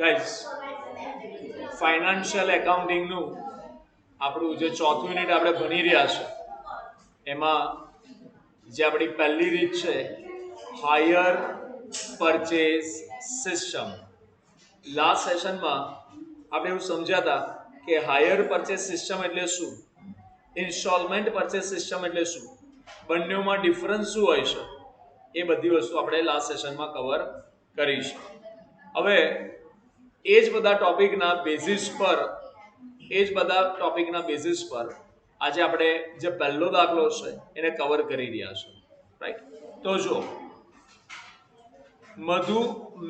Guys, financial એકાઉન્ટિંગનું આપણું જે ચોથું યુનિટ આપણે ભણી રહ્યા છે એમાં જે આપણી પહેલી રીત છે હાયર પરચેસ સિસ્ટમ. લાસ્ટ સેશનમાં આપણે એવું સમજ્યા હતા કે હાયર પરચેસ સિસ્ટમ એટલે શું, ઇન્સ્ટોલમેન્ટ પરચેસ સિસ્ટમ એટલે શું, બંનેમાં ડિફરન્સ શું હોય છે, એ બધી વસ્તુ આપણે લાસ્ટ સેશનમાં કવર કરીશું. હવે એ જ બધા ટોપિકના બેઝિસ પર આજે આપણે જે પહેલો દાખલો છે એને કવર કરી રહ્યા છે, રાઈટ? તો જો Madhu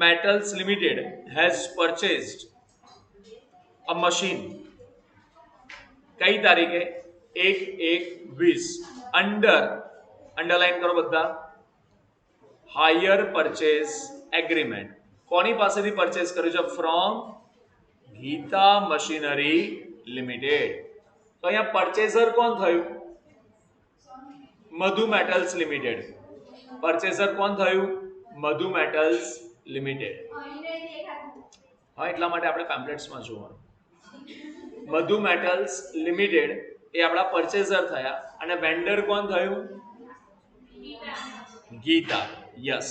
Metals Limited has purchased a machine કઈ તારીખે 1/1/20 અંડરલાઈન કરો બધા, હાયર પરચેસ એગ્રીમેન્ટ. કોની પાસેથી પરચેસ કર્યું છે? From Geeta machinery limited. તો અહીંયા પરચેઝર કોણ થયું? મધુ મેટલ્સ લિમિટેડ. પરચેઝર કોણ થયું? મધુ મેટલ્સ લિમિટેડ. હા, એટલા માટે આપણે પેમ્પલેટ્સમાં જોવાનું. મધુ મેટલ્સ લિમિટેડ એ આપણા પરચેઝર થયા અને વેન્ડર કોણ થયું? ગીતા. યસ.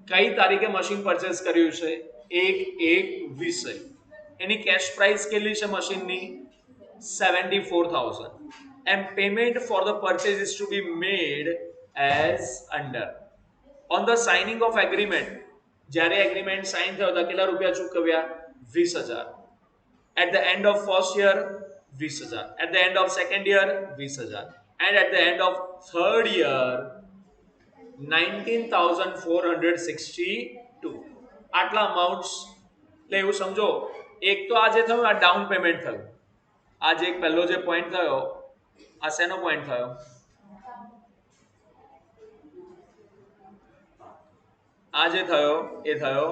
કઈ તારીખે મશીન પરચેસ કર્યું છે? 1/1/20. એની કેશ પ્રાઇસ કેટલી છે મશીનની? 74,000. and payment for the purchase is to be made as under. On the signing of agreement, જ્યારે એગ્રીમેન્ટ સાઇન થયો તો કેટલા રૂપિયા ચૂકવ્યા? 20,000. At the end of first year, 20,000. At the end of second year, 20,000. And at the end of third year, 19,462. આટલા અમાઉન્ટ્સ. એટલે એવું સમજો, એક તો આ જે થયું આ ડાઉન પેમેન્ટ થયું. આ જે એક પહેલો જે પોઈન્ટ થયો, આ શેનો પોઈન્ટ થયો? આ જે થયો એ થયો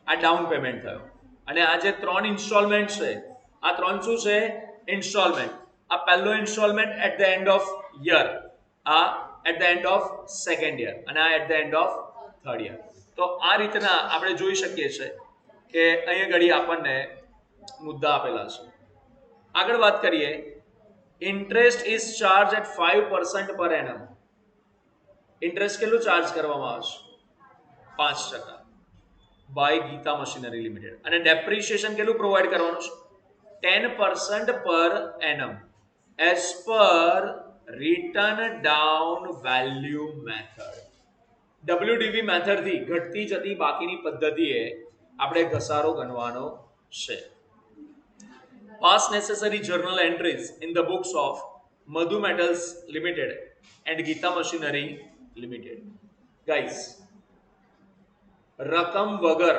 આ ડાઉન પેમેન્ટ થયો. અને આ જે 3 ઇન્સ્ટોલમેન્ટ છે, આ 3 શું છે? ઇન્સ્ટોલમેન્ટ. આ પહેલો installment at the end of year, આ at the end of second year અને આ at the end of third year. તો આ રીતના આપણે જોઈ શકીએ છીએ કે અહીંયા ઘડી આપણને મુદ્દા આપેલા છે. આગળ વાત કરીએ. ઇન્ટરેસ્ટ ઇઝ ચાર્જ એટ 5% પર એનમ. ઇન્ટરેસ્ટ કેટલું ચાર્જ કરવામાં આવે છે? 5% બાય ગીતા મશીનરી લિમિટેડ. અને ડેપ્રિસિએશન કેટલું પ્રોવાઈડ કરવાનું છે? 10% પર annum as per return down value method. WDV મેથડથી ઘટતી જતી બાકીની પદ્ધતિએ આપણે ઘસારો ગણવાનો છે. Pass necessary journal entries in the books of Madhu Metals Limited and Geeta Machinery Limited. Guys, રકમ વગર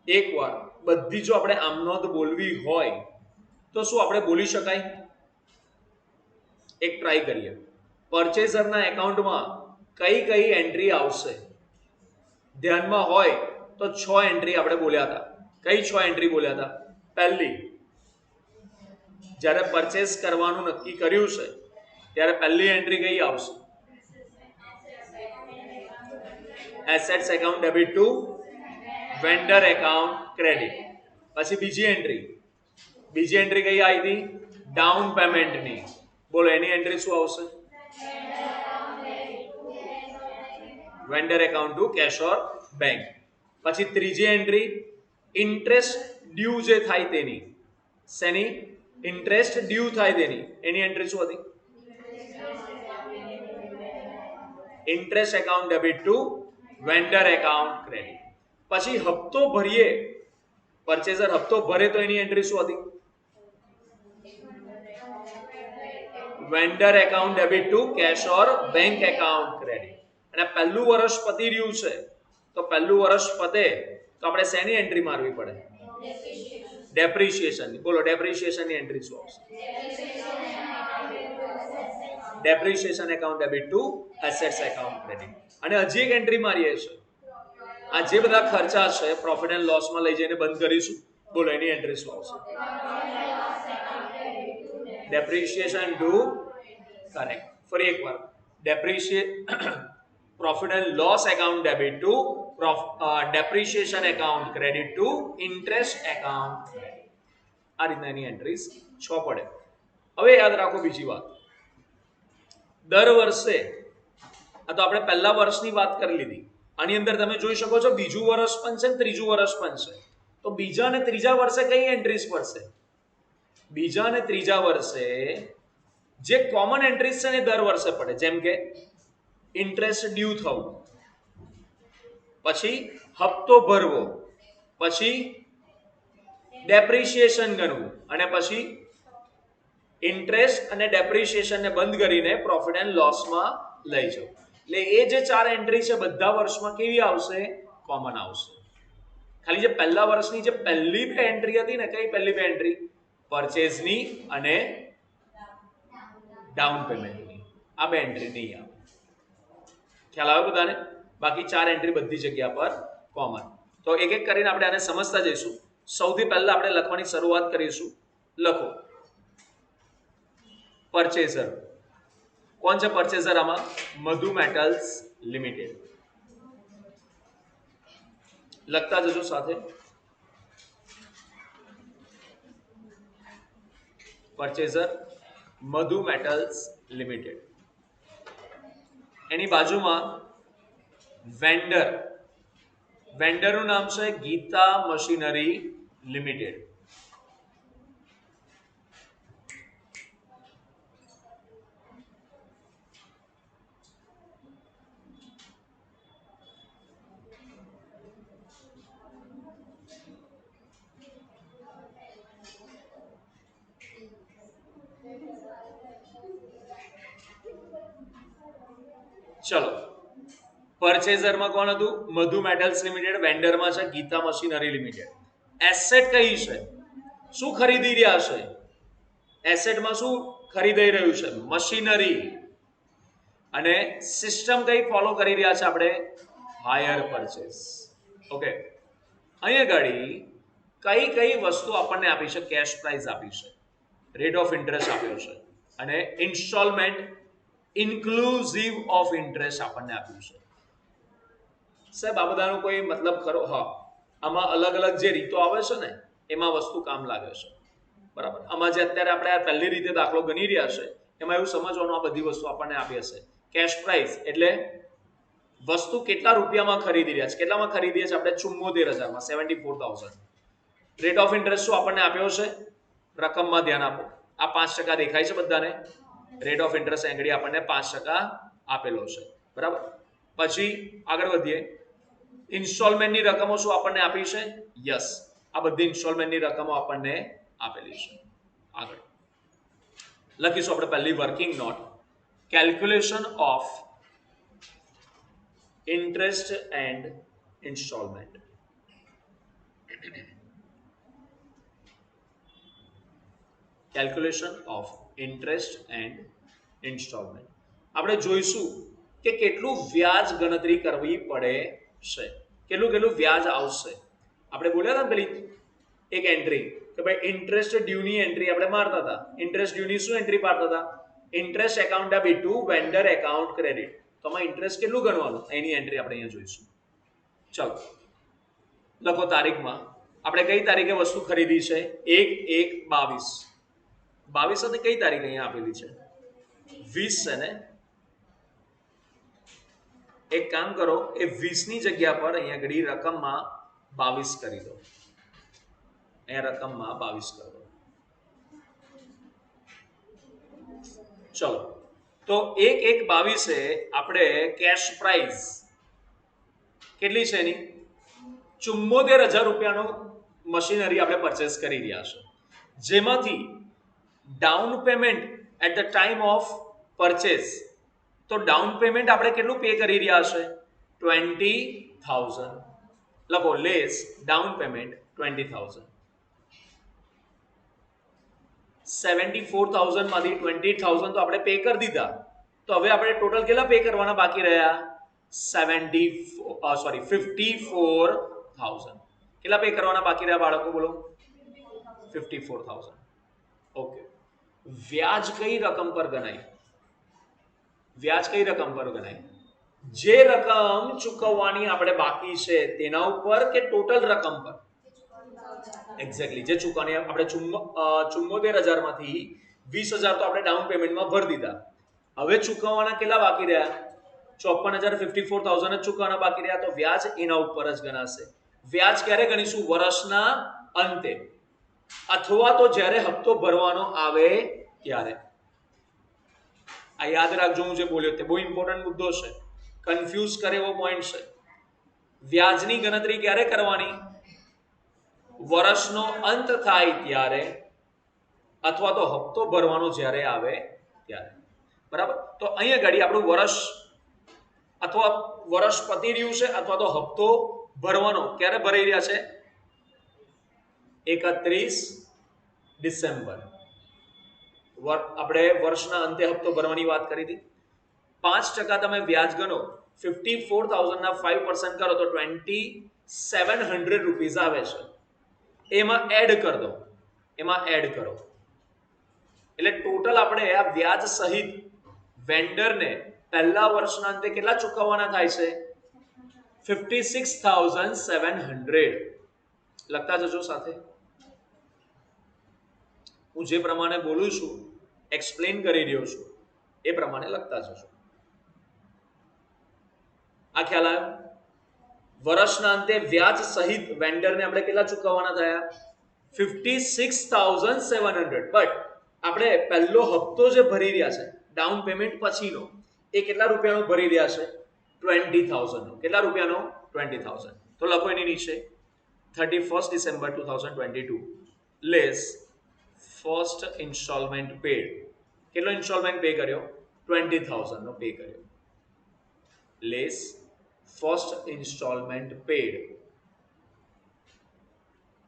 એકવાર બધી જો આપણે આમનોંધ બોલવી હોય તો શું આપણે બોલી શકાય? એક ટ્રાય કરીએ. પરચેઝરના એકાઉન્ટમાં કઈ કઈ એન્ટ્રી આવશે? ધ્યાનમાં હોય તો 6 એન્ટ્રી આપણે બોલ્યા હતા. કઈ 6 એન્ટ્રી બોલ્યા હતા? પહેલી, જ્યારે પરચેસ કરવાનું નક્કી કર્યું છે ત્યારે પહેલી એન્ટ્રી કઈ આવશે? Assets account debit two vendor account credit. પછી બીજી એન્ટ્રી કઈ આવી હતી? ડાઉન પેમેન્ટની. બોલો એની એન્ટ્રી શું આવશે? Vendor account two cash or bank. પછી ત્રીજી એન્ટ્રી ઇન્ટરેસ્ટ ડ્યુ જે થાય તેની. શેની? ઇન્ટરેસ્ટ ડ્યુ થાય તેની. એની એન્ટ્રી શું હતી? Interest account debit two vendor account credit. પછી હપ્તો ભરીએ, પરચેઝર હપ્તો ભરે તો એની એન્ટ્રી શું હતી? Vendor account debit to cash or bank account credit. અને પહેલું વર્ષ પતી રહ્યું છે તો પહેલું વર્ષ પતે તો આપણે શેની એન્ટ્રી મારવી પડે? ડેપ્રિસિએશન. બોલો ડેપ્રિસિએશનની એન્ટ્રી શું આવશે? Depreciation account debit two assets account credit. અને હજી એક એન્ટ્રી મારીએ છે. આ જે બધા ખર્ચા છે પ્રોફિટ એન્ડ લોસમાં લઈ જઈને બંધ કરીશું. બોલો એની એન્ટ્રી શું આવશે? Depreciation to, correct. ફરી એકવાર profit and loss account debit to depreciation account credit to interest account credit. આ રીતના એની એન્ટ્રીઝ 6 પડે. હવે યાદ રાખો બીજી વાત, દર વર્ષે આ તો આપણે પહેલા વર્ષની વાત કરી લીધી, આની અંદર તમે જોઈ શકો છો બીજું વર્ષ પણ છે ત્રીજું વર્ષ પણ છે. તો બીજા અને ત્રીજા વર્ષે કઈ એન્ટ્રીઝ પડશે? બીજા અને ત્રીજા વર્ષે જે કોમન એન્ટ્રીઝ છે ને દર વર્ષે પડે, જેમ કે ઇન્ટરેસ્ટ ડ્યુ થવું, પછી હપ્તો ભરવો, પછી ડેપ્રિશિએશન ગણવું અને પછી ઇન્ટરેસ્ટ અને ડેપ્રિશિએશન ને બંધ કરીને પ્રોફિટ એન્ડ લોસમાં લઈ જવું. એટલે એ જે 4 એન્ટ્રી છે બધા વર્ષમાં કેવી આવશે? કોમન આવશે. ખાલી જે પહેલા વર્ષની જે પહેલી બે એન્ટ્રી હતી ને, કઈ પહેલી બે એન્ટ્રી? પરચેઝની અને ડાઉન પેમેન્ટની, આ બે એન્ટ્રી નહીં આવે. ખ્યાલ આવે બધાને? બાકી 4 એન્ટ્રી બધી જગ્યા પર કોમન. તો એક એક કરીને આપણે આને સમજતા જઈશું. સૌથી પહેલા આપણે લખવાની શરૂઆત કરીશું. લખો પરચેઝર. કોણ છે પરચેઝર આમાં? મધુ મેટલ્સ લિમિટેડ. લખતા જજો સાથે. પરચેઝર મધુ મેટલ્સ લિમિટેડ. એની બાજુમાં વેન્ડર. વેન્ડરનું નામ છે ગીતા મશીનરી લિમિટેડ. ચલો, પરચેઝરમાં કોણ હતું? Madhu metals limited. વેન્ડરમાં છે ગીતા મશીનરી લિમિટેડ. એસેટ કઈ છે? શું ખરીદી રહ્યા છે? એસેટમાં શું ખરીદાઈ રહ્યું છે? મશીનરી. અને સિસ્ટમ કઈ ફોલો કરી રહ્યા છે આપણે? Higher purchase. ઓકે, અહીંયા ગાડી કઈ કઈ વસ્તુ આપણને આપી છે? કેશ પ્રાઇસ આપી છે, રેટ ઓફ ઇન્ટરેસ્ટ આપ્યો છે અને ઇન્સ્ટોલમેન્ટ ઇન્ક્લુઝિવ ઓફ ઇન્ટરેસ્ટ આપણને આપ્યું છે. સાહેબ આ બધાનો કોઈ મતલબ ખરો? હા, આમાં અલગ અલગ જે રીતો આવે છે ને એમાં વસ્તુ કામ લાગે છે. બરાબર. આમાં જે અત્યારે આપણે આ પહેલી રીતે દાખલો ગણી રહ્યા છે એમાં એવું સમજવાનું આ બધી વસ્તુ આપણને આપી હશે. કેશ પ્રાઇસ એટલે વસ્તુ કેટલા રૂપિયામાં ખરીદી રહ્યા છે. કેટલામાં ખરીદીએ છીએ આપણે? 74,000માં, 74,000. રેટ ઓફ ઇન્ટરેસ્ટ શું આપણને આપ્યો છે? રકમમાં ધ્યાન આપો. આ 5% દેખાય છે બધાને? રેટ ઓફ ઇન્ટરેસ્ટ એંગડી આપણને 5% આપેલો છે. બરાબર. પછી આગળ વધીએ. ઇન્સ્ટોલમેન્ટની રકમો શું આપણને આપી છે? યસ, આ બધી ઇન્સ્ટોલમેન્ટની રકમો આપણને આપેલી છે. આગળ લખીશું આપણે પહેલી working note. Calculation of interest and installment. Calculation of interest and installment. આપણે જોઈશું કે કેટલું વ્યાજ ગણતરી કરવી પડે છે, કેટલું વ્યાજ આવશે. આપણે બોલ્યા હતા પેલી એક એન્ટ્રી કે ભાઈ ઇન્ટરેસ્ટ ડ્યુની એન્ટ્રી આપણે મારતા હતા. ઇન્ટરેસ્ટ ડ્યુની શું એન્ટ્રી પાડતા હતા? Interest account debit two vendor account credit. તો આમાં ઇન્ટરેસ્ટ કેટલું ગણવાનું એની એન્ટ્રી આપણે અહીંયા જોઈશું. ચલો લખો તારીખમાં. આપણે કઈ તારીખે વસ્તુ ખરીદી છે? 1/1/22. 22 હતી કઈ તારીખ અહીંયા આપેલી છે? 20 છે ને? એક કામ કરો, એ 20 ની જગ્યા પર અહીંયા ઘડી રકમમાં 22 કરી દો. અહીંયા રકમમાં 22 કરી દો. ચલો, તો 1/1/22 આપણે કેશ પ્રાઇસ કેટલી છે એની? 74,000 રૂપિયાનો મશીનરી આપણે પરચેસ કરી રહ્યા છે, જેમાંથી down payment at the time of purchase, તો ડાઉન પેમેન્ટ આપણે કેટલું પે કરી રહ્યા છે? 20,000. લખો લેસ ડાઉન પેમેન્ટ 20,000. 74,000 માંથી 20,000 તો આપણે પે કરી દીધા. તો હવે આપણે ટોટલ કેટલા પે કરવાના બાકી રહ્યા? 54,000. કેટલા પે કરવાના બાકી રહ્યા બાળકો? બોલો. 54,000. ઓકે. વ્યાજ કઈ રકમ પર ગણાય? વ્યાજ કઈ રકમ પર ગણાય? જે રકમ ચૂકવવાની આપણે બાકી છે તેના ઉપર કે ટોટલ રકમ પર? એક્ઝેક્ટલી, જે ચૂકવણી આપણે 74,000 માંથી 20,000 તો આપણે ડાઉન પેમેન્ટમાં ભરી દીધા. હવે ચૂકવવાના કેટલા બાકી રહ્યા? 54,000 જ ચૂકવવાના બાકી રહ્યા. તો વ્યાજ એના ઉપર જ ગણાશે. વ્યાજ ક્યારે ગણીશું? વર્ષના અંતે, અથવા તો જ્યારે હપ્તો ભરવાનો આવે ત્યારે. આ યાદ રાખજો, હું જે બોલ્યો તે બહુ ઇમ્પોર્ટન્ટ મુદ્દો છે, કન્ફ્યુઝ કરે એવો પોઈન્ટ છે. વ્યાજની ગણતરી ક્યારે કરવાની? વર્ષનો અંત થાય ત્યારે, અથવા તો હપ્તો ભરવાનો જ્યારે આવે ત્યારે. બરાબર? તો અહીંયા ઘડી આપણું વર્ષ અથવા વર્ષ પતી રહ્યું છે, અથવા તો હપ્તો ભરવાનો ક્યારે ભરાઈ રહ્યા છે? 31 ડિસેમ્બર. આપણે વર્ષના અંતે હપ્તો ભરવાની વાત કરી હતી. 5% તમે વ્યાજ ગણો, 54,000 ના 5% કરો તો 2,700 રૂપીઝ આવે છે. એમાં એડ કરી દો, એમાં એડ કરો એટલે ટોટલ આપણે આ વ્યાજ સહિત વેન્ડરને પહેલા વર્ષના અંતે કેટલા ચૂકવવાના થાય છે? 56,700. લખતા જજો સાથે. હું જે પ્રમાણે બોલું છું, એક્સપ્લેન કરી રહ્યો છું, એ પ્રમાણે લખતા જજો. આ ખ્યાલ આવ્યો? વર્ષના અંતે વ્યાજ સહિત વેન્ડરને આપણે કેટલા ચૂકવવાના થયા? 56,700. બટ આપણે પહેલો હપ્તો જે ભરી રહ્યા છે ડાઉન પેમેન્ટ પછીનો, એ કેટલા રૂપિયાનો ભરી રહ્યા છે? 20,000 નો. કેટલા રૂપિયાનો? 20,000. તો લખો એની નીચે 31 December 2022 less first installment paid. કેટલો ઇન્સ્ટોલમેન્ટ પે કર્યો? 20,000 નો પે કર્યો. Less first installment paid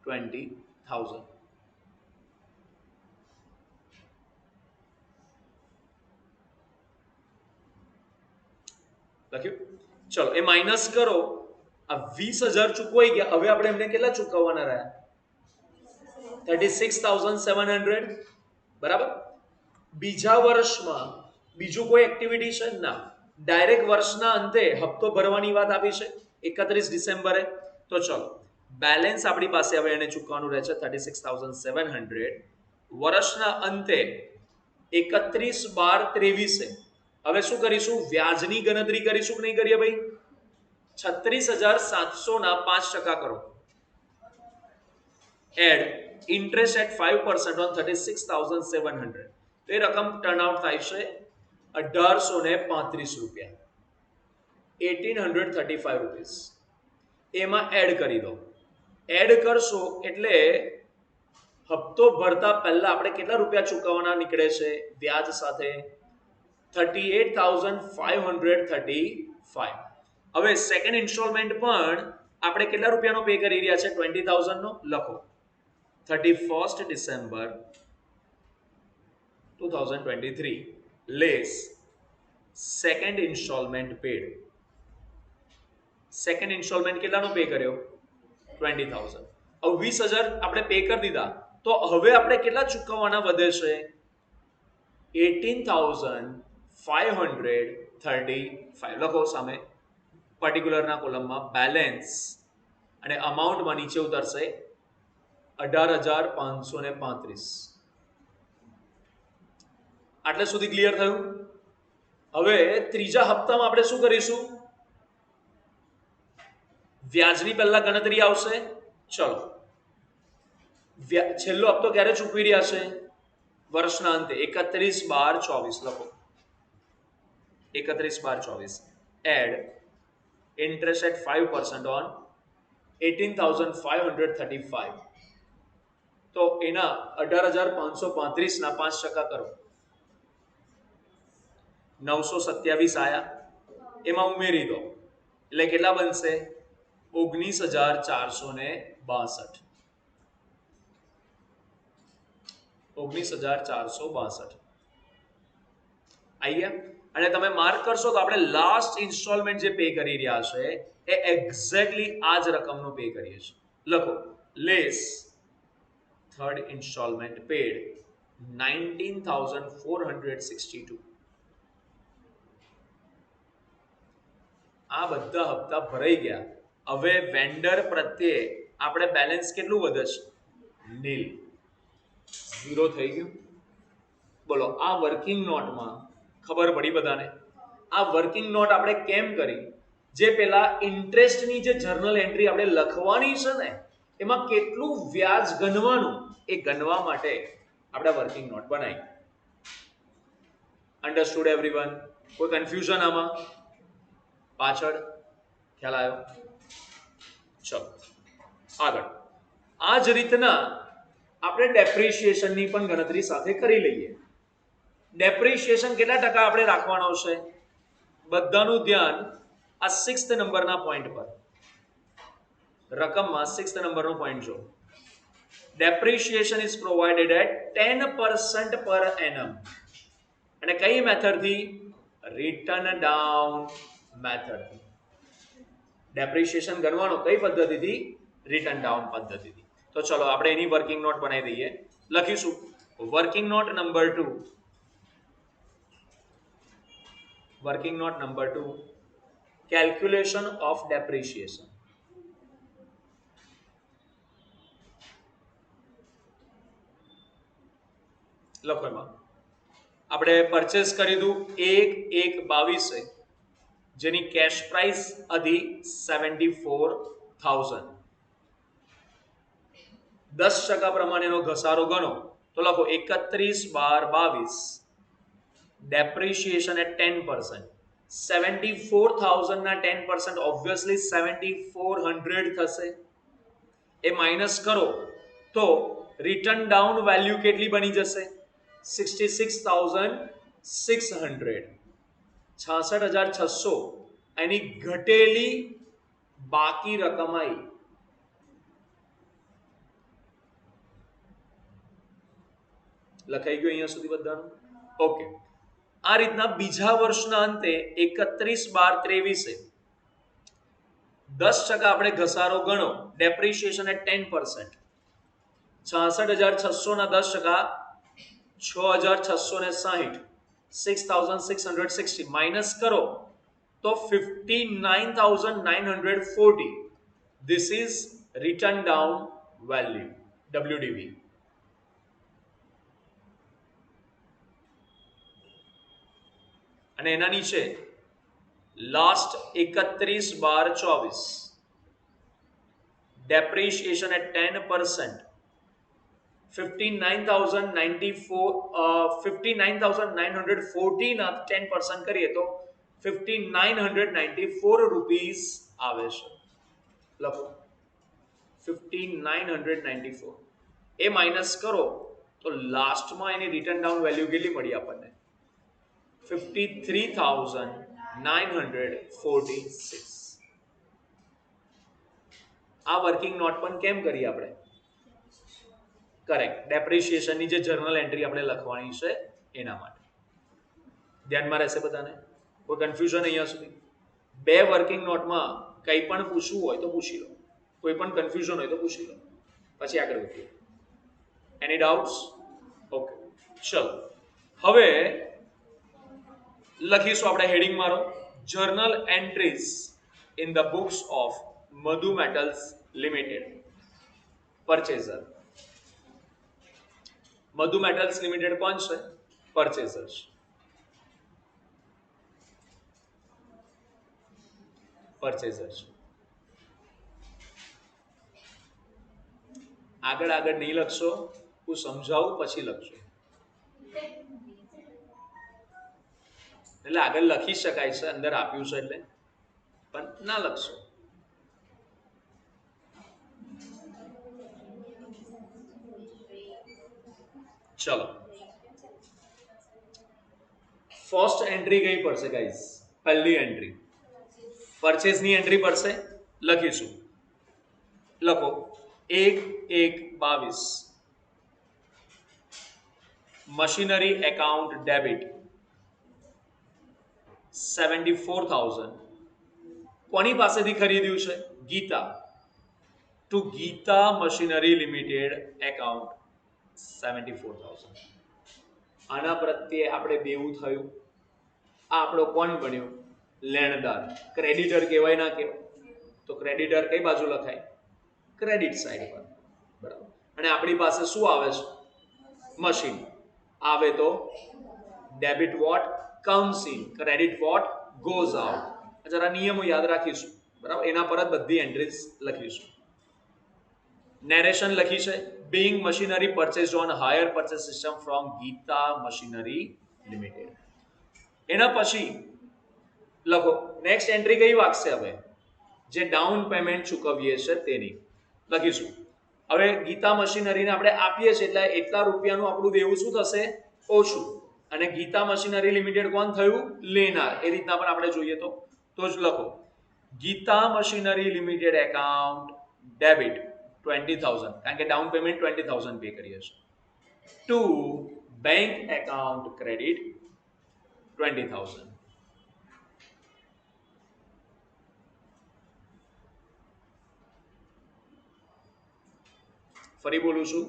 20,000. લખ્યું? ચલો, એ માઇનસ કરો. આ 20,000 ચૂકવાઈ ગયા. હવે આપણે એમને કેટલા ચૂકવવાના રહ્યા? 36,700. બરાબર? બીજા વર્ષમાં બીજું કોઈ એક્ટિવિટી છે? ના. ડાયરેક્ટ વર્ષના અંતે હપ્તો ભરવાની વાત આપી છે 31 ડિસેમ્બરે. તો ચલો, બેલેન્સ આપણી પાસે હવે એને ચૂકવવાનું રહે છે 36,700. વર્ષના અંતે 31/12/23. હવે શું કરીશું? વ્યાજની ગણતરી કરીશું કે નહીં કરીએ ભાઈ? 36,700 ના 5% કરો. Add interest at 5% on 36,700. તો એ રકમ ટર્ન આઉટ થાય છે 1,835 રૂપિયા, 1,835 રૂપીસ. એમાં એડ કરી દો. એડ કરશો એટલે હપ્તો ભરતા પહેલા આપણે કેટલા રૂપિયા ચૂકવવાના નીકળે છે વ્યાજ સાથે? 38,535. હવે સેકન્ડ ઇન્સ્ટોલમેન્ટ પણ આપણે કેટલા રૂપિયાનો પે કરી રહ્યા છે? 20,000 નો. લખો 31 December 2023 less second installment paid. Second installment કેટલાનો પે કર્યો? 20,000. હવે 20,000 આપણે પે કરી દીધા, તો હવે આપણે કેટલા ચૂકવવાના વધે છે? 18,535. લખો સામે પર્ટિક્યુલરના કોલમમાં બેલેન્સ, અને અમાઉન્ટમાં નીચે ઉતરશે 18,535. આટલે સુધી ક્લિયર થયું? હવે ત્રીજા હપ્તામાં આપણે શું કરીશું? વ્યાજની પહેલા ગણતરી આવશે. ચલો, છેલ્લો હપ્તો ક્યારે ચૂકવી રહ્યા છે? વર્ષના અંતે 31/12/24. લખો 31/12/24. Add interest at 5% on 18,535. તો એના 18,535 ના 5% કરો. 927 આયા. એમાં ઉમેરી દો એટલે કેટલા બનશે? 19,462. 19,462 આઈ ગયા. અને તમે માર્ક કરશો તો આપણે લાસ્ટ ઇન્સ્ટોલમેન્ટ જે પે કરી રહ્યા છે એ એક્ઝેક્ટલી આ જ રકમનો પે કરીએ છીએ. લખો લેસ થર્ડ ઇન્સ્ટોલમેન્ટ પેડ 19,462. આ બધા હપ્તા ભરાઈ ગયા. હવે વેન્ડર પ્રત્યે આપણે બેલેન્સ કેટલું વધે છે? નીલ. ઝીરો થઈ ગયું. બોલો આ વર્કિંગ નોટમાં ખબર પડી બધાને? આ વર્કિંગ નોટ આપણે કેમ કરી? જે પેલા ઇન્ટરેસ્ટની જે જર્નલ એન્ટ્રી આપણે લખવાની છે ને, એમાં કેટલું વ્યાજ ગણવાનું એ ગણવા માટે આપણે વર્કિંગ નોટ બનાવી. Understood everyone? કોઈ કન્ફ્યુઝન આમાં પાછળ? ખ્યાલ આવ્યો? ચલો આગળ. આ જ રીતના આપણે ડેપ્રિશિએશનની પણ ગણતરી સાથે કરી લઈએ. ડેપ્રિશિએશન કેટલા ટકા આપણે રાખવાનો છે? બધાનું ધ્યાન આ 6th નંબરના પોઈન્ટ પર. રકમમાં 6th નંબરનો પોઈન્ટ જો. Depreciation is provided at 10% per annum. અને કઈ મેથડથી? રિટર્ન ડાઉન મેથડથી. ડેપ્રિશિએશન ગણવાનો કઈ પદ્ધતિથી? રિટર્ન ડાઉન પદ્ધતિથી. તો ચલો આપણે એની વર્કિંગ નોટ બનાવી દઈએ. લખીશું working note number 2. Working note number 2, calculation of depreciation. લખો એમાં આપણે પરચેસ કરી દઉં 1/1/22, જેની કેશ પ્રાઇસ હતી 74,000. 10% પ્રમાણેનો ઘસારો ગણો તો લખો 31/12/22. Depreciation at 10%. 74,000 ના 10% ઓબ્વિયસલી 7,400 થશે. એ માઇનસ કરો તો રિટર્ન ડાઉન વેલ્યુ કેટલી બની જશે? 66,600. 66,600 એની ઘટેલી બાકી રકમ આવી. લખાઈ ગયું અહીંયા સુધી બધાનું? ઓકે. આ રીતના બીજા વર્ષના અંતે 31/12/23 10% આપણે ઘસારો ગણો. Depreciation at 10%. 66,600 ના 10% 6,660. 6,660 માઇનસ કરો તો 59,940. This is return down value, WDV. અને એના નીચે લાસ્ટ 31/12/24 depreciation at 10%. 59,940 ના 10% કરીએ તો 5,994 રૂપીસ આવે છે. લખો 5,994. એ માઇનસ કરો તો લાસ્ટમાં એની રિટર્ન ડાઉન વેલ્યુ કેટલી મળી આપણને? 53,946. આ વર્કિંગ નોટ પણ કેમ કરી આપણે? કરેક્ટ. ડેપ્રિશિએશનની જે જર્નલ એન્ટ્રી આપણે લખવાની છે એના માટે. ધ્યાનમાં રહેશે બધાને? કોઈ કન્ફ્યુઝન અહીંયા સુધી? બે વર્કિંગ નોટમાં કંઈ પણ પૂછવું હોય તો પૂછી લો, કોઈ પણ કન્ફ્યુઝન હોય તો પૂછી લો, પછી આગળ વધીએ. એની ડાઉટ્સ? ઓકે ચલો હવે લખીશું આપણે હેડિંગ મારો, journal entries in the books of Madhu metals limited purchaser. Madhu metals limited કોણ છે? પરચેઝર છે. પરચેઝર છે. આગળ આગળ નહીં લખશો, હું સમજાવું પછી લખશો. એટલે આગળ લખી શકાય છે, અંદર આપ્યું છે એટલે, પણ ના લખશો. ચલો ફર્સ્ટ એન્ટ્રી કઈ પડશે ગાઈઝ? પહેલી એન્ટ્રી પરચેઝની એન્ટ્રી પડશે. લખીશું, લખો 1/1/22 મશીનરી એકાઉન્ટ ડેબિટ 74,000. કોની પાસેથી ખરીદ્યું છે? Geeta. To Geeta machinery limited account 74,000. આના પ્રત્યે આપણે દેવું થયું. આ આપણો કોણ બન્યો? લેણદાર. ક્રેડિટર કહેવાય ના કહેવાય? તો ક્રેડિટર કઈ બાજુ લખાય? ક્રેડિટ સાઈડ પર. બરાબર. અને આપણી પાસે શું આવે છે? મશીન આવે તો debit what comes in, credit what goes out. જરા નિયમો યાદ રાખીશું. બરાબર, એના પર જ બધી એન્ટ્રીઝ લખીશું. નેરેશન લખી છે, being machinery purchased on hire purchase system from Geeta machinery limited. એના પછી લખો નેક્સ્ટ એન્ટ્રી કઈ વાગશે? હવે જે ડાઉન પેમેન્ટ ચૂકવીએ છે તેની લખીશું. હવે ગીતા મશીનરીને આપણે આપીએ છીએ એટલે એટલા રૂપિયાનું આપણું દેવું શું થશે? ઓછું. અને ગીતા મશીનરી લિમિટેડ કોણ થયું? લેનાર. એ રીતના પણ આપણે જોઈએ તો જ લખો Geeta machinery limited account debit 20,000, કારણ કે ડાઉન પેમેન્ટ 20,000 પે કરીએ છીએ, ટુ બેંક એકાઉન્ટ ક્રેડિટ 20,000. ફરી બોલું છું,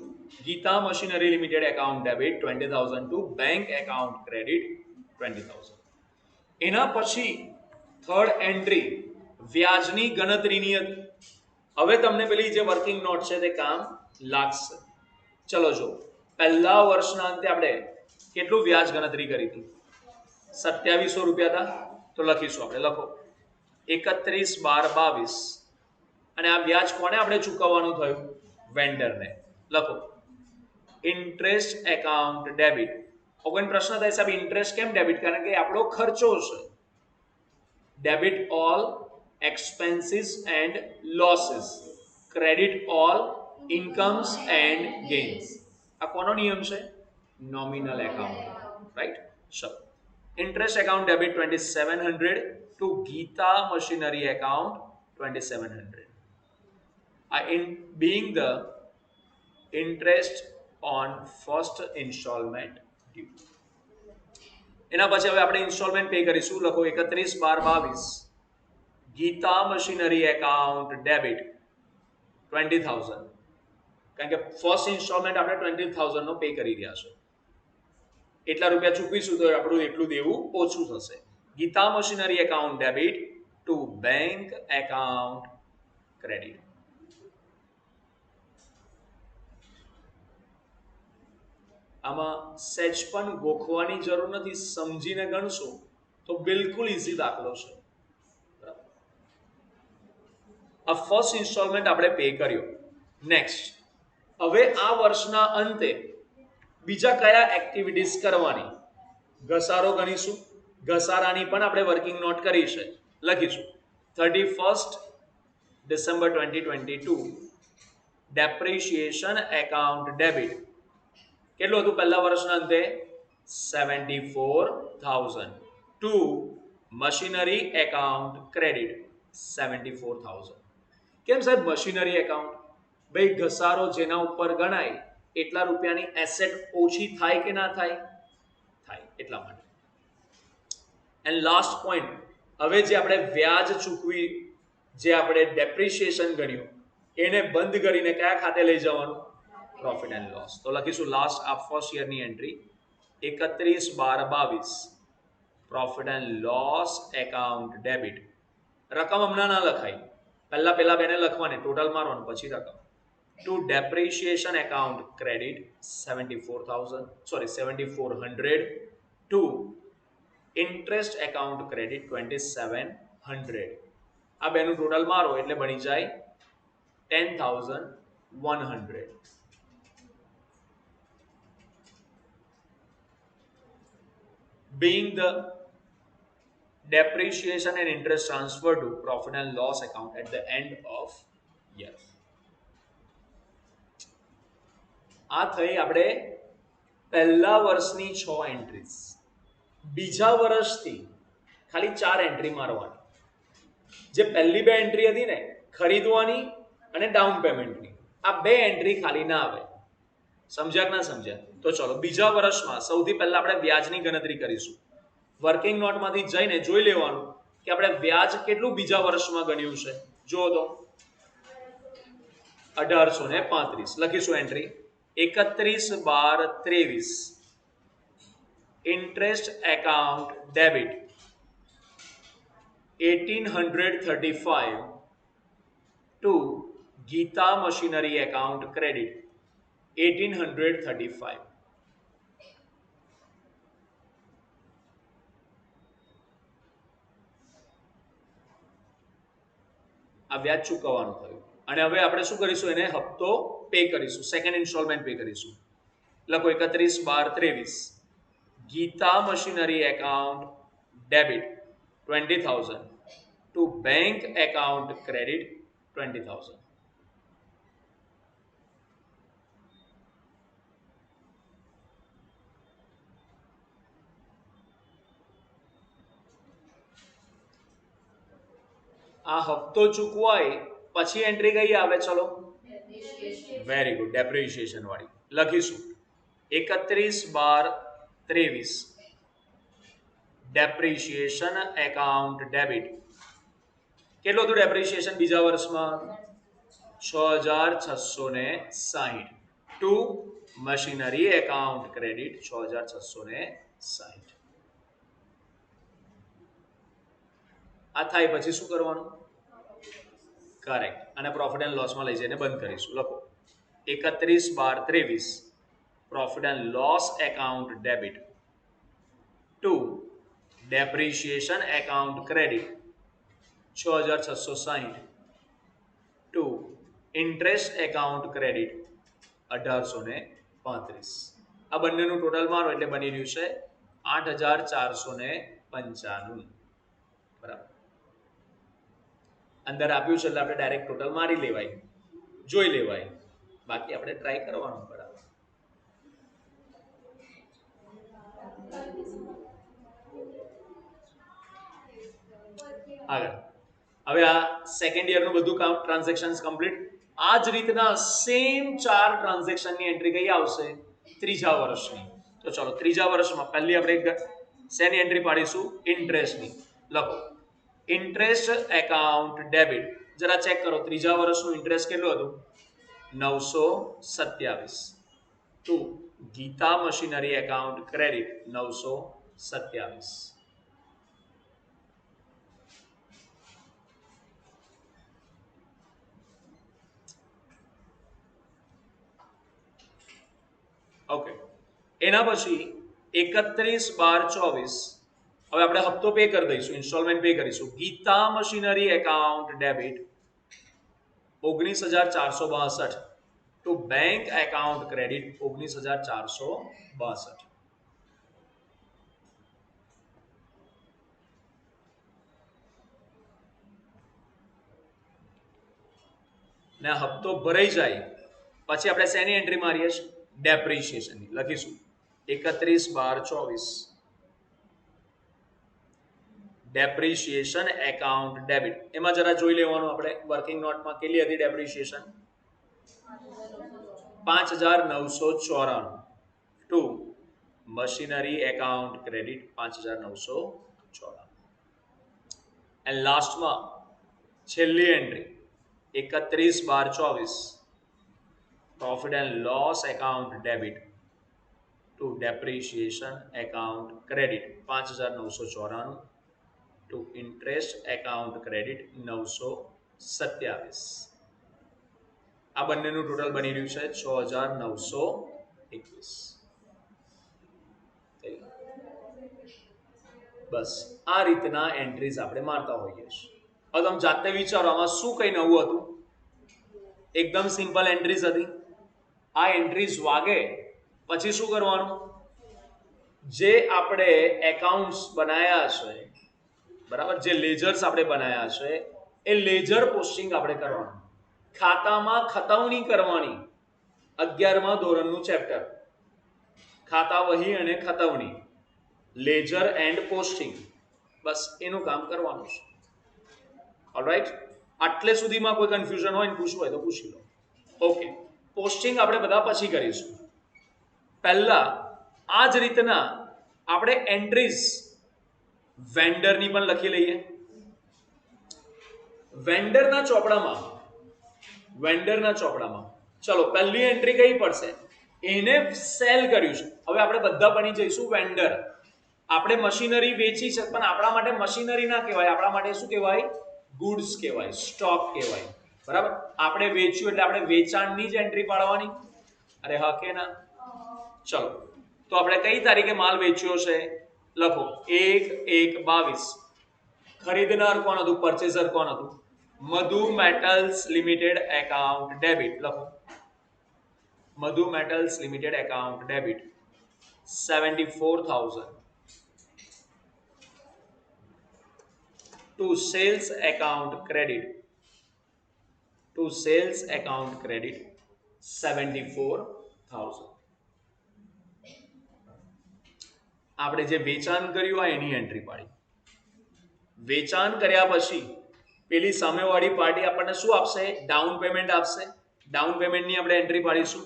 Geeta machinery limited account debit 20,000 to bank account credit 20,000. એના પછી થર્ડ એન્ટ્રી વ્યાજની ગણતરીની હતી. હવે તમને પેલી જે વર્કિંગ નોટ છે તે કામ લાગશે. ચલો જો પહેલા વર્ષના અંતે આપણે કેટલું વ્યાજ ગણતરી કરી હતી? 2700 રૂપિયા હતા. તો લખીશું આપણે, લખો 31/12/22. અને આ વ્યાજ કોને આપણે ચૂકવવાનું થયું? વેન્ડરને. લખો ઇન્ટરેસ્ટ એકાઉન્ટ ડેબિટ. કોઈ પ્રશ્ન થાય સાહેબ ઇન્ટરેસ્ટ કેમ ડેબિટ? કારણ કે આપણો ખર્ચો છે. Debit all expenses and losses, credit all incomes and gains. આ કોનો નિયમ છે? Nominal account, right? ચલો interest account debit 2700 to Geeta machinery account 2700. being the interest on first installment due. એના પછી હવે આપણે ઇન્સ્ટોલમેન્ટ પે કરીશું. લખો 31/12/22. ગીતા મશીનરી એકાઉન્ટ ડેબિટ 20,000, કારણ કે ફર્સ્ટ ઇન્સ્ટોલમેન્ટ આપણે 20,000 નો પે કરી રહ્યા છે. એટલા રૂપિયા ચૂકવીશું તો આપણું એટલું દેવું ઓછું થશે. Geeta machinery account debit to bank account credit. આમાં સેજ પણ ગોખવાની જરૂર નથી, સમજીને ગણશો તો બિલકુલ ઇઝી દાખલો છે. આ ફર્સ્ટ ઇન્સ્ટોલમેન્ટ આપણે પે કર્યો. નેક્સ્ટ હવે આ વર્ષના અંતે બીજા કયા એક્ટિવિટીઝ કરવાની? ઘસારો ગણીશું. ઘસારાની પણ આપણે વર્કિંગ નોટ કરી છે, લખીશું 31st December 2022 depreciation account debit. કેટલું હતું પહેલા વર્ષના અંતે? 74,000 ટુ મશીનરી એકાઉન્ટ ક્રેડિટ 74,000. કેમ સાહેબ મશીનરી એકાઉન્ટ? ભાઈ ઘસારો જેના ઉપર ગણાય એટલા રૂપિયાની એસેટ ઓછી થાય કે ના થાય? થાય, એટલા માટે. એન્ડ લાસ્ટ પોઈન્ટ, હવે જે આપણે વ્યાજ ચૂકવી, જે આપણે ડેપ્રિશિએશન ગણ્યું, એને બંધ કરીને કયા ખાતે લઈ જવાનું? Profit and loss. તો લખીશું લાસ્ટ આ ફર્સ્ટ યરની entry 31/12/22 profit and loss account debit. રકમ હમણાં ના લખાય, પહેલા બેને લખવાની, ટોટલ મારવાનું, પછી રકમ. To depreciation account credit 7,400 to interest account credit 2,700. આ બેનું ટોટલ મારો એટલે બની જાય 10,100. being the depreciation and interest transferred to profit and loss account at the end of year. આ થઈ આપણે પહેલા વર્ષની 6 એન્ટ્રીઝ. બીજા વર્ષથી ખાલી 4 એન્ટ્રી મારવાની. જે પહેલી 2 એન્ટ્રી હતી ને, ખરીદવાની અને ડાઉન પેમેન્ટની, આ 2 એન્ટ્રી ખાલી ના આવે. સમજ્યા કે ના સમજ્યા? તો ચલો બીજા વર્ષમાં સૌથી પહેલા આપણે વ્યાજની ગણતરી કરીશું. વર્કિંગ નોટમાંથી જઈને જોઈ લેવાનું કે આપણે વ્યાજ કેટલું બીજા વર્ષમાં ગણ્યું છે. જુઓ તો 1835. લખીશું entry 31/12/23 interest account debit 1835 to Geeta Machinery account credit 1835. આ વ્યાજ ચૂકવવાનું થયું અને હવે આપણે શું કરીશું, એને હપ્તો પે કરીશું, સેકન્ડ ઇન્સ્ટોલમેન્ટ પે કરીશું. લખો 31/12/23 Geeta machinery account debit 20,000 to bank account credit 20,000. આ હપ્તો ચૂકવાય પછી એન્ટ્રી કઈ આવે, ચલો વેરી ગુડ, ડેપ્રિસિએશન વાળી લખીશું 31/12/23 ડેપ્રિસિએશન એકાઉન્ટ ડેબિટ. કેટલું હતું ડેપ્રિસિએશન બીજા વર્ષમાં? 6,660 ટુ મશીનરી એકાઉન્ટ ક્રેડિટ 6,660. આ થાય પછી શું કરવાનું? કરેક્ટ, અને પ્રોફિટ એન્ડ લોસમાં લઈ જઈને બંધ કરીશું. લખો 31/12/23 profit and loss account debit to depreciation account credit 6,660 to interest account credit 1,835. આ બંનેનું ટોટલ મારો એટલે બની રહ્યું છે 8,495. બરાબર, અંદર આપ્યું છે એટલે આપણે ડાયરેક્ટ ટોટલ મારી લેવાય, જોઈ લેવાય, બાકી આપણે ટ્રાય કરવાનું. બરાબર, આગળ હવે આ સેકન્ડ યરનું બધું કામ ટ્રાન્ઝેક્શન્સ કમ્પ્લીટ. આ જ રીતના સેમ 4 ટ્રાન્ઝેક્શનની એન્ટ્રી કઈ આવશે? ત્રીજા વર્ષની. તો ચલો ત્રીજા વર્ષમાં પહેલી આપણે શેની એન્ટ્રી પાડીશું? ઇન્ટરેસ્ટની. લખો ઇન્ટરેસ્ટ એકાઉન્ટ ડેબિટ. જરા ચેક કરો ત્રીજા વર્ષનું ઇન્ટરેસ્ટ કેટલું હતું? 927 to Geeta machinery account credit 927. Okay, એના પછી 31/12/24 હવે આપણે હપ્તો પે કરી દઈશું, ઇન્સ્ટોલમેન્ટ પે કરીશું. Geeta machinery account debit 19,462 to bank account credit 19,462. ને હપ્તો ભરાઈ જાય પછી આપણે શેની એન્ટ્રી મારીએ છીએ? ડેપ્રિસિએશનની. લખીશું 31/12/24 ડેપ્રિસિએશન એકાઉન્ટ ડેબિટ. એમાં જરા જોઈ લેવાનું આપણે વર્કિંગ નોટમાં કેટલી હતી depreciation? 5,994 to machinery account credit 5,994. And લાસ્ટમાં છેલ્લી entry 31/12/24 profit and loss account debit to depreciation account credit 5,994 to interest account credit 927. આ બંનેનું ટોટલ બની રહ્યું છે 6,921. બસ આ રીતના એન્ટ્રીઝ આપણે મારતા હોઈએ છીએ. હવે તમે જાતે વિચારો આમાં શું કઈ નવું હતું? એકદમ સિમ્પલ એન્ટ્રીઝ હતી. આ એન્ટ્રીઝ વાગે પછી શું કરવાનું? જે આપણે એકાઉન્ટ્સ બનાયા છે, બરાબર, જે લેજર્સ આપણે બનાયા છે એ લેજર પોસ્ટિંગ આપણે કરવાનું. ખાતામાં ખતવણી કરવાની. 11મા ધોરણનું ચેપ્ટર ખાતા વહી અને ખતવણી, લેજર એન્ડ પોસ્ટિંગ. બસ એનું કામ કરવાનું છે. ઓલરાઈટ, આટલે સુધીમાં કોઈ કન્ફ્યુઝન હોય ને પૂછવું હોય તો પૂછી લો. ઓકે, પોસ્ટિંગ આપણે બધા પછી કરીશું. પહેલા આ જ રીતના આપણે એન્ટ્રીઝ વેન્ડરની પણ લખી લઈએ. વેન્ડરના ચોપડામાં ચલો પહેલી એન્ટ્રી કઈ પડશે? એને સેલ કર્યું છે. હવે આપણે બધા બની જઈશું વેન્ડર. આપણે મશીનરી વેચી છે પણ આપણા માટે મશીનરી ના કહેવાય, આપણા માટે શું કહેવાય? ગુડ્સ કહેવાય, સ્ટોક કહેવાય. બરાબર? આપણે વેચ્યું એટલે આપણે વેચાણની જ એન્ટ્રી પાડવાની. અરે હા કે ના? ચલો તો આપણે કઈ તારીખે માલ વેચ્યો છે લખો 1/1/22. ખરીદનાર કોણ હતું? પરચેઝર કોણ હતું? Madhu metals limited account debit. લખો Madhu metals limited account debit 74,000 to sales account credit 74,000. આપણે જે વેચાણ કર્યું આ એની એન્ટ્રી પાડી. વેચાણ કર્યા પછી પેલી સામેવાળી પાર્ટી આપણને શું આપશે? ડાઉન પેમેન્ટ આપશે. ડાઉન પેમેન્ટની આપણે એન્ટ્રી પાડીશું.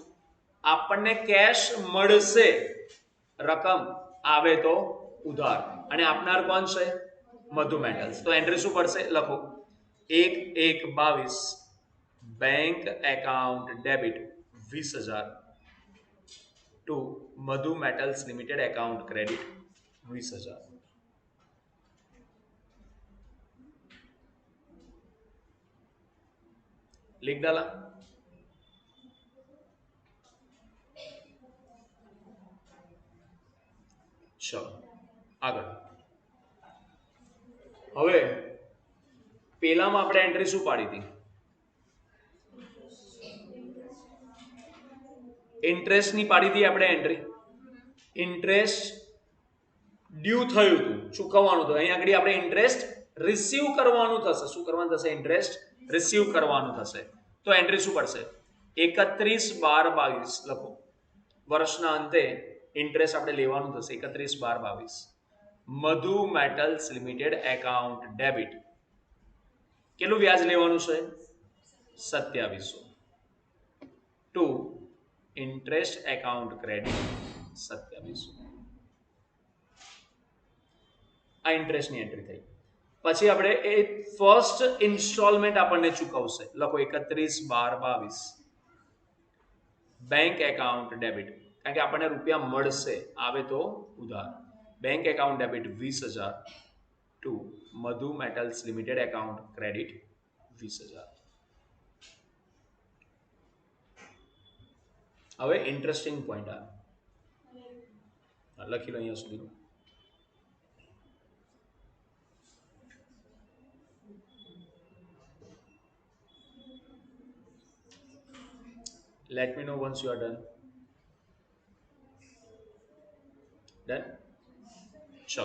આપણને કેશ મળશે, રકમ આવે તો ઉધાર, અને આપનાર કોણ છે? મધુ મેટલ્સ. તો એન્ટ્રી શું પડશે? લખો 1/1/22 bank account debit 20,000 two Madhu metals limited account credit 20,000. लिख डाला. चलो આગળ. હવે પેલામાં આપણે એન્ટ્રી શું પાડી હતી? ઇન્ટરેસ્ટ ની પાડી હતી આપણે એન્ટ્રી. ઇન્ટરેસ્ટ ડ્યુ થયું હતું, ચૂકવવાનું હતું. અહીંયા આગળ આપણે ઇન્ટરેસ્ટ રિસીવ કરવાનું થશે. શું કરવાનું થશે? ઇન્ટરેસ્ટ રિસીવ કરવાનું થશે. તો એન્ટ્રી શું પડશે? 31/12/22 લખો. વર્ષના અંતે ઇન્ટરેસ્ટ આપણે લેવાનું થશે 31/12/22. મધુ મેટલ્સ લિમિટેડ એકાઉન્ટ ડેબિટ. કેટલું વ્યાજ લેવાનું છે? 2700 ટુ ઇન્ટરેસ્ટ એકાઉન્ટ ક્રેડિટ 2700. આ ઇન્ટરેસ્ટની એન્ટ્રી થઈ. પછી આપણે એ ફર્સ્ટ ઇન્સ્ટોલમેન્ટ આપણને ચૂકવશે. લખો 31/12/22 બેંક એકાઉન્ટ ડેબિટ. કારણ કે આપણને રૂપિયા મળશે, આવે તો ઉધાર. Bank account debit 20,000 two Madhu metals limited account credit 20,000. હવે ઇન્ટરેસ્ટિંગ પોઈન્ટ આવે, લખી લો અહીંયા સુધી. Let me know once you are done. Done? ચલો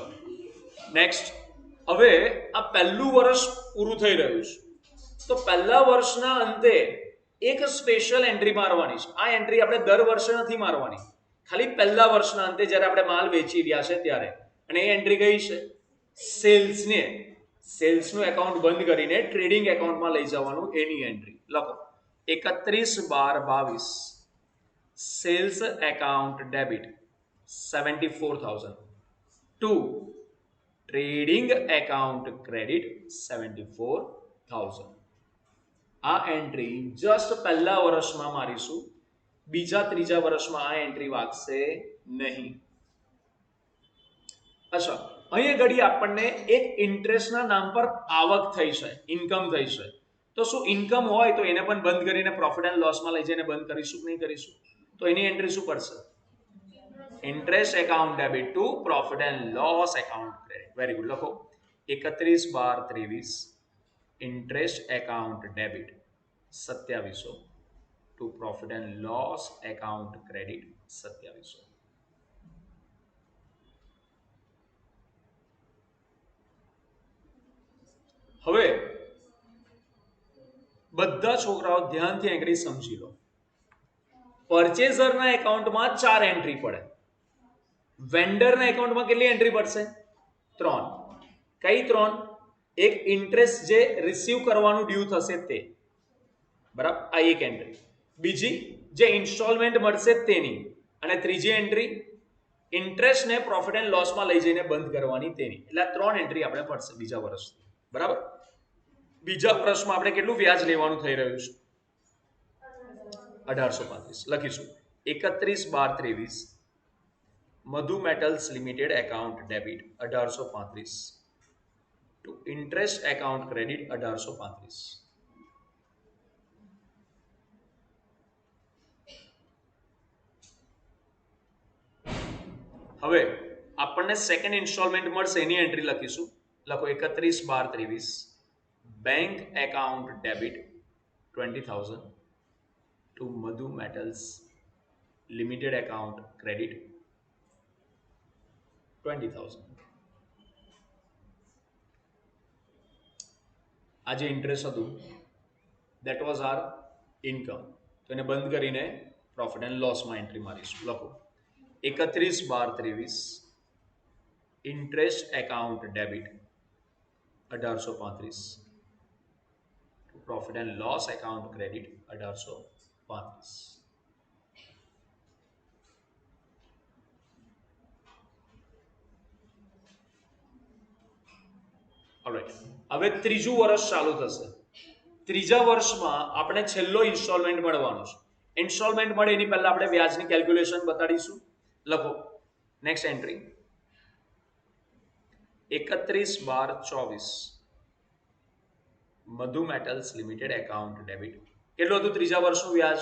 નેક્સ્ટ. હવે આ પહેલું વર્ષ પૂરું થઈ રહ્યું છે, તો પહેલા વર્ષના અંતે એક સ્પેશિયલ એન્ટ્રી મારવાની છે. આ એન્ટ્રી આપણે દર વર્ષે નથી મારવાની, ખાલી પહેલા વર્ષના અંતે જ્યારે આપણે માલ વેચી રહ્યા છે ત્યારે. અને એ એન્ટ્રી કઈ છે? સેલ્સનું એકાઉન્ટ બંધ કરીને ટ્રેડિંગ એકાઉન્ટમાં લઈ જવાનું, એની એન્ટ્રી લખો 31/12/22 sales account debit 74,000 to trading account credit 74,000. આ એન્ટ્રી જસ્ટ પહેલા વર્ષમાં મારીશું, બીજા ત્રીજા વર્ષમાં આ એન્ટ્રી વાગશે નહીં. અચ્છા, અહીંયા ઘડી આપણને એક ઇન્ટરેસ્ટના નામ પર આવક થઈ છે, ઇન્કમ થઈ છે. તો શું ઇન્કમ હોય તો એને પણ બંધ કરીને પ્રોફિટ એન્ડ લોસમાં લઈ જઈને બંધ કરીશું કે નહીં કરીશું? તો એની એન્ટ્રી શું પડશે? Interest account debit to profit and loss account credit. Very good. લખો 31/12/23 interest account debit 2700 to profit and loss account credit 2700. હવે બધા છોકરાઓ ધ્યાનથી એન્ટ્રી સમજી લો. પરચેઝરના એકાઉન્ટમાં 4 એન્ટ્રી પડે. વેન્ડરના એકાઉન્ટમાં કેટલી એન્ટ્રી પડશે? 3. કઈ 3? એક ઇન્ટરેસ્ટ જે રિસીવ કરવાનું ડ્યુ થશે તે, બરાબર, આ એક એન્ટ્રી. બીજી જે ઇન્સ્ટોલમેન્ટ મળશે તેની, અને ત્રીજી એન્ટ્રી ઇન્ટરેસ્ટને પ્રોફિટ એન્ડ લોસમાં લઈ જઈને બંધ કરવાની તેની. એટલે 3 એન્ટ્રી આપણે પડશે બીજા વર્ષની. બરાબર. બીજા વર્ષમાં આપણે કેટલું વ્યાજ લેવાનું થઈ રહ્યું છે? 1835. લખીશું 31/12/23 Madhu metals limited account debit 1835 to interest account credit 1835. હવે આપણને સેકન્ડ ઇન્સ્ટોલમેન્ટ મળશે એની એન્ટ્રી લખીશું. લખો 31/12/23 bank account debit 20,000 two Madhu metals limited account credit 20,000. આ જે ઇન્ટરેસ્ટ હતું દેટ વોઝ આર ઇન્કમ. તો એને બંધ કરીને પ્રોફિટ એન્ડ લોસમાં એન્ટ્રી મારીશું. લખો 31/12/23 interest account debit 1835 profit and loss account credit 1835. Alright, હવે ત્રીજું વર્ષ ચાલુ થશે. ત્રીજા વર્ષમાં આપણે છેલ્લો ઇન્સ્ટોલમેન્ટ મળવાનો છે. ઇન્સ્ટોલમેન્ટ મળે એની પહેલા આપણે વ્યાજની કેલ્ક્યુલેશન બતાડીશું. લખો next entry 31/12/24 Madhu metals limited account debit. કેટલું હતું ત્રીજા વર્ષનું વ્યાજ?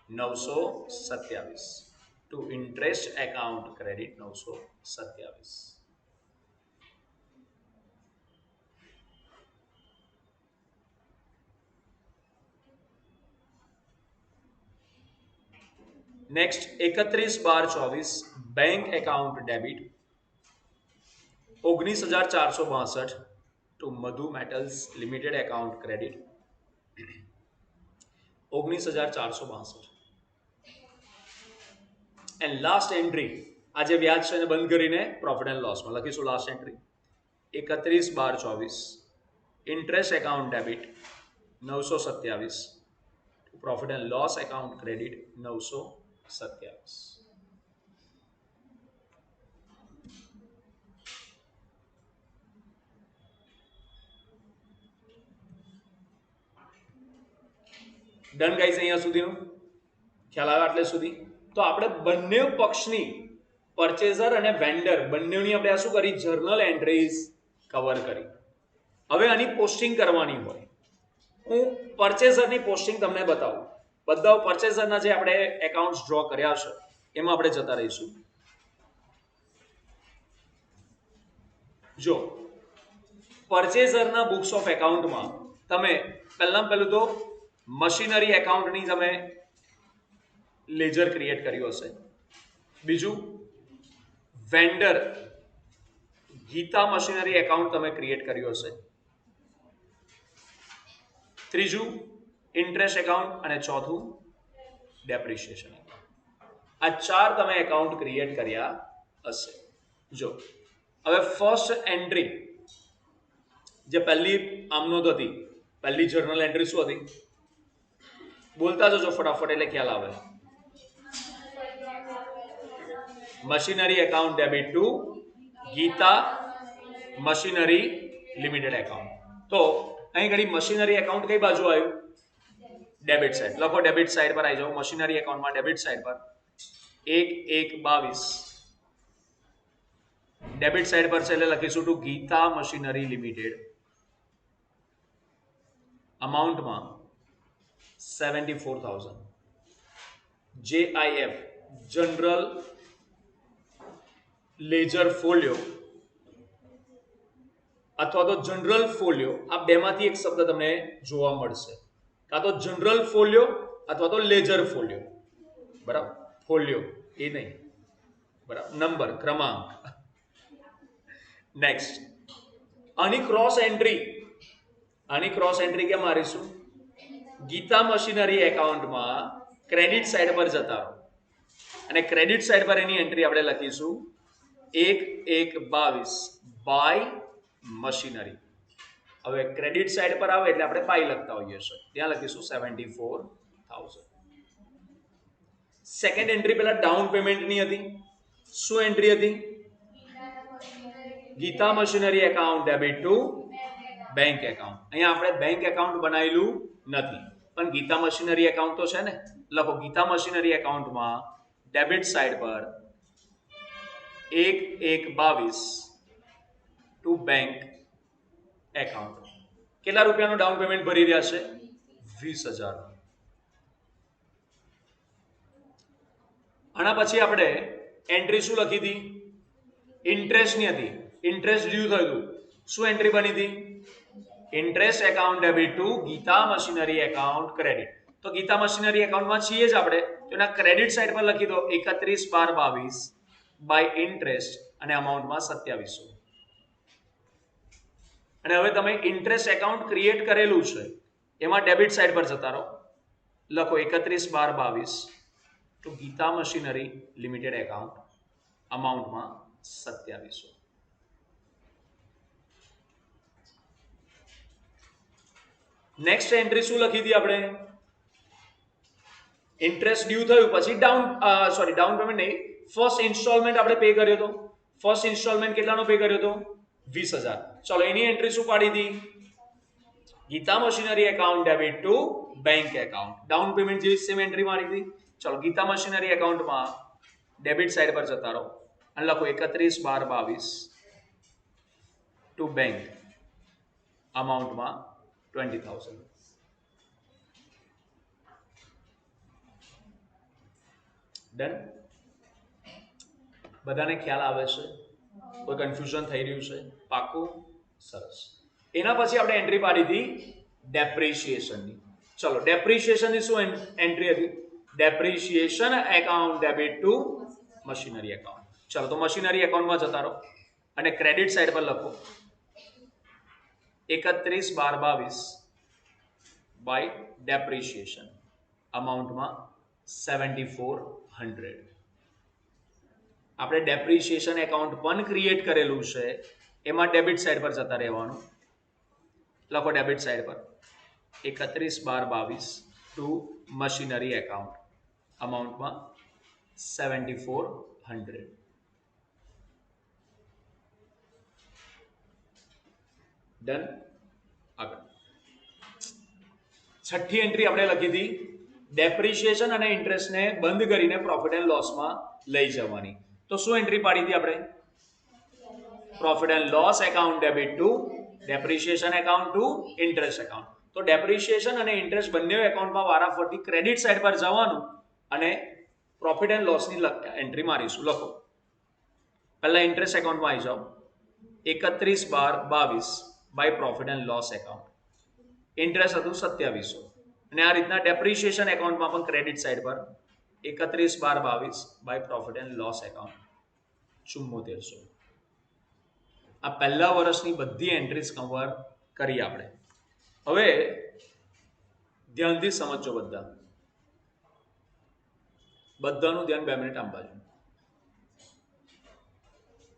927 to interest account credit 927. Next 31/12/24 bank account debit 19,462 to Madhu metals limited account credit 19,462. And last entry આ જે વ્યાજ છે એને બંધ કરીને પ્રોફિટ એન્ડ લોસમાં લખીશું. Last entry 31/12/24 interest account debit 927 profit and loss account credit 927. Done guys, અહીંયા સુધીનું ખ્યાલ આવે આટલે સુધી? તો આપણે બંને પક્ષની પરચેઝર અને વેન્ડર બંનેની આપણે આ શું કરી? જર્નલ એન્ટ્રીઝ કવર કરી. હવે આની પોસ્ટિંગ કરવાની હોય. હું પરચેઝરની પોસ્ટિંગ તમને બતાવું. બધા પરચેઝરના જે આપણે એકાઉન્ટ્સ ડ્રો કર્યા છે એમાં આપણે જતા રહીશું. જો પરચેઝરના બુક્સ ઓફ એકાઉન્ટમાં તમે પહેલું તો મશીનરી એકાઉન્ટની તમે લેજર ક્રિએટ કર્યું હશે. બીજું વેન્ડર ગીતા મશીનરી એકાઉન્ટ તમે ક્રિએટ કર્યું હશે. ત્રીજું ઇન્ટરેસ્ટ એકાઉન્ટ અને ચોથું ડેપ્રિશિએશન એકાઉન્ટ. આ ચાર તમે એકાઉન્ટ ક્રિએટ કર્યા હશે. જો હવે ફર્સ્ટ એન્ટ્રી જે પહેલી આમનોંધ હતી, પહેલી જર્નલ એન્ટ્રી શું હતી? બોલતા જજો ફટાફટ એટલે ખ્યાલ આવે. Machinery account debit to Geeta machinery limited account. તો અહીં ઘડી મશીનરી એકાઉન્ટ કઈ બાજુ આવ્યું? Debit side. લખો ડેબિટ સાઈડ પર આવી જાઓ. મશીનરી એકાઉન્ટમાં ડેબિટ સાઈડ પર 1/1/22 ડેબિટ સાઈડ પર છે એટલે લખીશું ટુ ગીતા મશીનરી લિમિટેડ અમાઉન્ટમાં 74,000. JIF જનરલ લેજર ફોલિયો અથવા તો જનરલ ફોલિયો, આ બેમાંથી એક શબ્દ તમને જોવા મળશે. કાં તો જનરલ ફોલિયો અથવા તો લેજર ફોલિયો. બરાબર, ફોલિયો એ નહીં. બરાબર, નંબર ક્રમાંક. નેક્સ્ટ આની ક્રોસ એન્ટ્રી કેમ મારીશું? ગીતા મશીનરી એકાઉન્ટમાં ક્રેડિટ સાઈડ પર જતા રહો અને ક્રેડિટ સાઈડ પર એની એન્ટ્રી આપણે લખીશું 1/1/22 બાય મશીનરી. હવે ક્રેડિટ સાઈડ પર આવે એટલે આપણે બાય લખતા હોઈએ છીએ. ત્યાં લખીશું 74,000. સેકન્ડ એન્ટ્રી પહેલા ડાઉન પેમેન્ટની હતી. શું એન્ટ્રી હતી? Geeta machinery account debit to bank account. અહીંયા આપણે બેંક એકાઉન્ટ બનાવેલું નથી પણ ગીતા મશીનરી એકાઉન્ટ તો છે ને. લખો ગીતા મશીનરી એકાઉન્ટમાં ડેબિટ સાઈડ પર 1/1/22 ટુ બેંક એકાઉન્ટ. કેટલા રૂપિયાનું ડાઉન પેમેન્ટ ભરી રહ્યા છે? 20,000. આના પછી આપણે એન્ટ્રી શું લખી હતી? ઇન્ટરેસ્ટની હતી. ઇન્ટરેસ્ટ ડ્યુ થયું હતું. શું એન્ટ્રી બની હતી? Interest account debit to Geeta machinery account credit. તો ગીતા મશીનરી એકાઉન્ટમાં છીએ જ આપણે, તો એના ક્રેડિટ સાઈડ પર લખી દો 31/12/22 બાય ઇન્ટરેસ્ટ અને અમાઉન્ટમાં 2700. અને હવે તમે ઇન્ટરેસ્ટ એકાઉન્ટ ક્રિએટ કરેલું છે એમાં ડેબિટ સાઈડ પર જતા રહો, લખો 31/12/22 to Geeta machinery limited account અમાઉન્ટમાં 2700. નેક્સ્ટ એન્ટ્રી શું લખી હતી આપણે? ઇન્ટરેસ્ટ ડ્યુ થયું પછી ડાઉન પેમેન્ટ નહીં, ફર્સ્ટ ઇન્સ્ટોલમેન્ટ આપણે પે કર્યો હતો. ફર્સ્ટ ઇન્સ્ટોલમેન્ટ કેટલાનો પે કર્યો હતો? 20,000. ચલો એની એન્ટ્રી શું પાડી હતી? Geeta machinery account debit to bank account. Down payment જેવી સેમ એન્ટ્રી મારી હતી. ચલો ગીતા મશીનરી એકાઉન્ટમાં ડેબિટ સાઈડ પર જતા રહો અને લખો 31/12/22 ટુ બેંક અમાઉન્ટમાં 20,000. ડન? બધાને ખ્યાલ આવે છે? કોઈ કન્ફ્યુઝન થઈ રહ્યું છે? પાકું? સરસ. એના પછી આપણે એન્ટ્રી પાડી હતી ડેપ્રિશિએશનની. ચલો ડેપ્રિશિએશનની શું એન્ટ્રી હતી? Depreciation account debit two machinery account. ચલો તો મશીનરી એકાઉન્ટમાં જતા રહો અને ક્રેડિટ સાઈડ પર લખો 31/12/22 બાય ડેપ્રિશિએશન અમાઉન્ટમાં 7,400. આપણે ડેપ્રિશિએશન એકાઉન્ટ પણ ક્રિએટ કરેલું છે એમાં ડેબિટ સાઈડ પર જતા રહેવાનું, લખો ડેબિટ સાઈડ પર 31/12/22 ટુ મશીનરી એકાઉન્ટ અમાઉન્ટમાં 7,400. ડન? આગળ છઠ્ઠી એન્ટ્રી આપણે લખી હતી ડેપ્રિશિએશન અને ઇન્ટરેસ્ટને બંધ કરીને પ્રોફિટ એન્ડ લોસમાં લઈ જવાની. તો શું એન્ટ્રી પાડી હતી આપણે? Profit and loss account debit to depreciation account to interest account. તો ડેપ્રિશિએશન અને ઇન્ટરેસ્ટ બંને એકાઉન્ટમાં વારાફરતી ક્રેડિટ સાઈડ પર જવાનું અને પ્રોફિટ એન્ડ લોસની એન્ટ્રી મારીશું. લખો પહેલા ઇન્ટરેસ્ટ એકાઉન્ટમાં આવી જાઓ 31/12/22 by profit and loss account. Interest હતું 2700 અને આ રીતના ડેપ્રિશિએશન એકાઉન્ટમાં પણ ક્રેડિટ સાઈડ પર 31/12/22 by profit and loss account 7400. આ પહેલા વર્ષની બધી એન્ટ્રીઝ કવર કરી આપણે. હવે ધ્યાનથી સમજો બધાનું ધ્યાન 2 મિનિટ આમ બાજુ.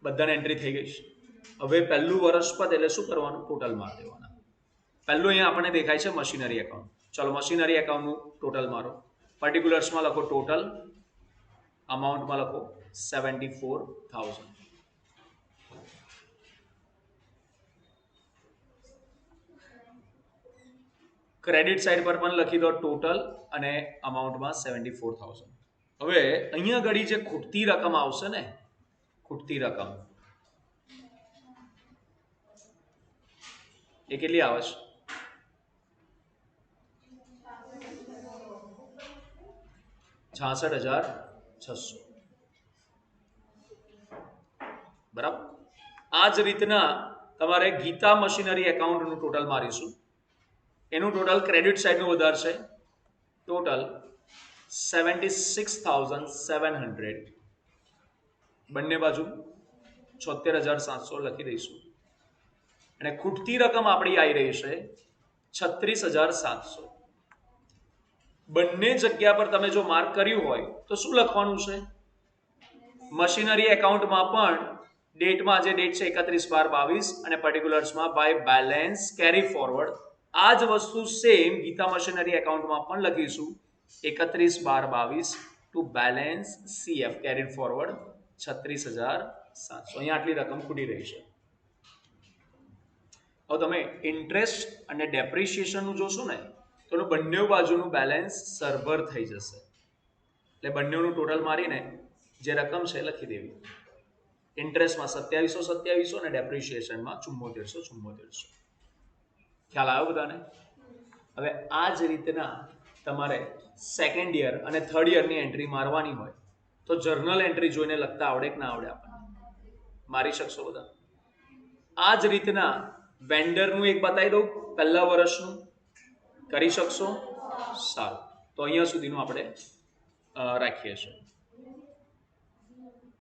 બધાને એન્ટ્રી થઈ ગઈ છે. હવે પહેલું વર્ષ પદ એટલે શું કરવાનું? ટોટલ માર દેવાના. પહેલું અહીંયા આપણને દેખાય છે મશીનરી એકાઉન્ટ. ચલો મશીનરી એકાઉન્ટનું ટોટલ મારો. પર્ટિક્યુલર્સમાં લખો ટોટલ, અમાઉન્ટમાં લખો 74,000. ક્રેડિટ સાઈડ પર પણ લખી દો ટોટલ અને અમાઉન્ટમાં 74,000. હવે અહીંયા ઘડી જે ખૂટતી રકમ આવશે ને, ખૂટતી રકમ એ કેટલી આવે છે? 66,600. બરાબર. આ જ રીતના તમારે ગીતા મશીનરી એકાઉન્ટનું ટોટલ મારીશું. એનું ટોટલ ક્રેડિટ સાઈડનું વધારશે, ટોટલ 76,700. બંને બાજુ 76,700 લખી દઈશું અને ખૂટતી રકમ આપણી આવી રહી છે 36,700. બંને જગ્યા પર તમે જો માર્ક કર્યું હોય તો શું લખવાનું છે? મશીનરી એકાઉન્ટમાં પણ ડેટમાં જે ડેટ છે 31/12/22 અને પર્ટિક્યુલર્સમાં બાય બેલેન્સ કેરી ફોરવર્ડ. આ જ વસ્તુ સેમ ગીતા મશીનરી એકાઉન્ટમાં પણ લખીશું 31/12/22 to balance CF carried forward 36,700. અહીંયા આટલી રકમ ખૂટી રહી છે. હવે તમે ઇન્ટરેસ્ટ અને ડેપ્રિશિએશનનું જોશો ને તો બંને બાજુનું બેલેન્સ સરભર થઈ જશે. એટલે બંનેનું ટોટલ મારીને જે રકમ છે લખી દેવી. ઇન્ટરેસ્ટમાં 2700 અને ડેપ્રિશિએશનમાં 7400. ખ્યાલ આવ્યો બધાને? હવે આ જ રીતના તમારે સેકન્ડ યર અને થર્ડ યરની એન્ટ્રી મારવાની હોય તો જર્નલ એન્ટ્રી જોઈને લખતા આવડે કે ના આવડે આપણને? મારી શકશો બધા? આ જ રીતના વેન્ડરનું એક બતાવી દઉં, પહેલા વર્ષનું કરી શકશો? સારું, તો અહીંયા સુધીનું આપણે રાખીએ છીએ.